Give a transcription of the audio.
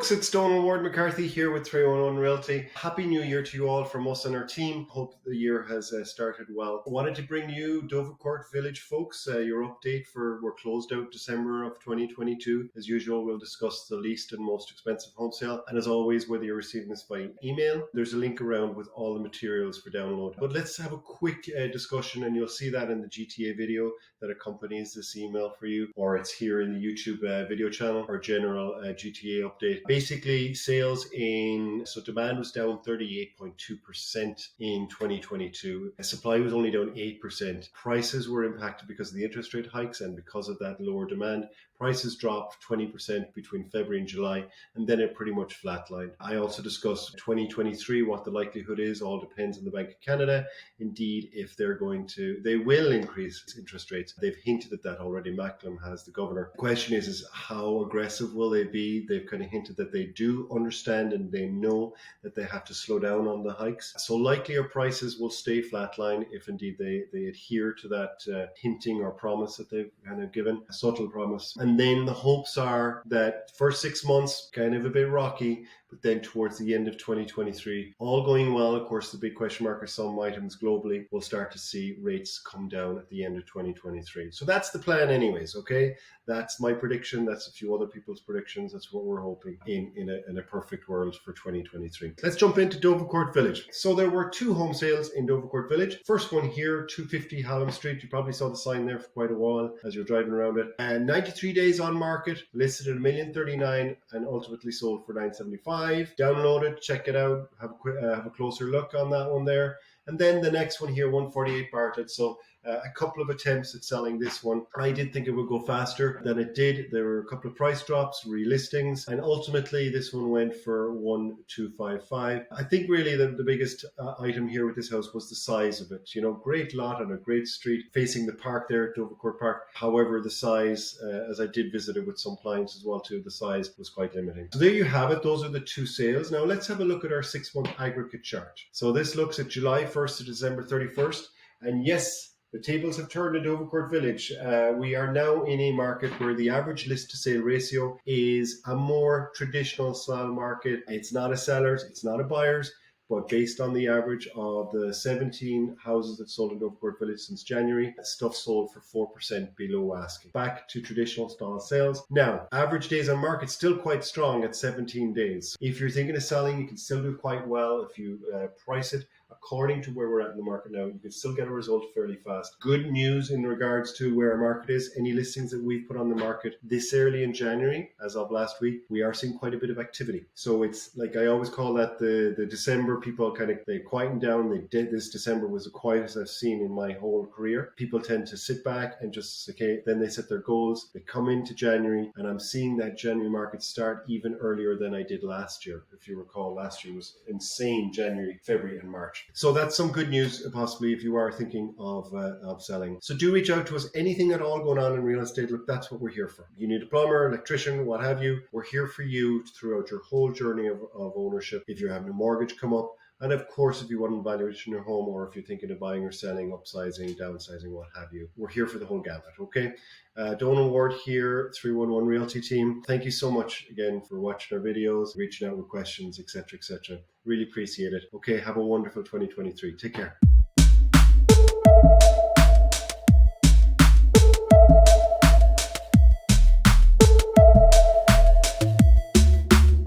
folks, it's Donald Ward McCarthy here with 311 Realty. Happy New Year to you all from us and our team. Hope the year has started well. I wanted to bring you Dovercourt Village, folks, your update we're closed out December of 2022. As usual, we'll discuss the least and most expensive home sale. And as always, whether you're receiving this by email, there's a link around with all the materials for download. But let's have a quick discussion, and you'll see that in the GTA video that accompanies this email for you, or it's here in the YouTube video channel, or general GTA update. Basically, demand was down 38.2% in 2022. Supply was only down 8%. Prices were impacted because of the interest rate hikes, and because of that lower demand, prices dropped 20% between February and July, and then it pretty much flatlined. I also discussed 2023, what the likelihood is. All depends on the Bank of Canada. Indeed, if they will increase interest rates. They've hinted at that already. Macklem has, the governor. The question is how aggressive will they be? They've kind of hinted that they do understand and they know that they have to slow down on the hikes. So likely our prices will stay flatline if indeed they adhere to that hinting or promise that they've kind of given, a subtle promise. And then the hopes are that first 6 months, kind of a bit rocky, but then towards the end of 2023, all going well, of course, the big question mark are some items globally, we'll start to see rates come down at the end of 2023. So that's the plan anyways, okay? That's my prediction. That's a few other people's predictions. That's what we're hoping in a perfect world for 2023. Let's jump into Dovercourt Village. So there were 2 home sales in Dovercourt Village. First one here, 250 Hallam Street. You probably saw the sign there for quite a while as you're driving around it. And 93 days on market, listed at $1,039,000 and ultimately sold for $975,000. Download it, check it out, have a closer look on that one there. And then the next one here, 148 Bartlett. So a couple of attempts at selling this one. I did think it would go faster than it did. There were a couple of price drops, relistings, and ultimately this one went for 1,255. I think really the biggest item here with this house was the size of it. You know, great lot on a great street facing the park there at Dovercourt Park. However, the size, as I did visit it with some clients as well too, the size was quite limiting. So there you have it. Those are the 2 sales. Now let's have a look at our 6-month aggregate chart. So this looks at July 1st to December 31st. And yes, the tables have turned in Dovercourt Village. We are now in a market where the average list to sale ratio is a more traditional style market. It's not a seller's, it's not a buyer's, but based on the average of the 17 houses that sold in Dovercourt Village since January, stuff sold for 4% below asking. Back to traditional style sales. Now, average days on market still quite strong at 17 days. If you're thinking of selling, you can still do quite well if you price it according to where we're at in the market now. You can still get a result fairly fast. Good news in regards to where our market is. Any listings that we've put on the market this early in January, as of last week, we are seeing quite a bit of activity. So it's like I always call that the December, people they quieten down. This December was the quietest I've seen in my whole career. People tend to sit back and just, okay, then they set their goals. They come into January, and I'm seeing that January market start even earlier than I did last year. If you recall, last year was insane, January, February, and March. So that's some good news, possibly, if you are thinking of selling. So do reach out to us. Anything at all going on in real estate, look, that's what we're here for. You need a plumber, electrician, what have you. We're here for you throughout your whole journey of ownership. If you're having a mortgage come up, and of course, if you want an evaluation in your home, or if you're thinking of buying or selling, upsizing, downsizing, what have you, we're here for the whole gamut, okay? Donald Ward here, 311 Realty team. Thank you so much again for watching our videos, reaching out with questions, etc., etc. Really appreciate it. Okay, have a wonderful 2023. Take care.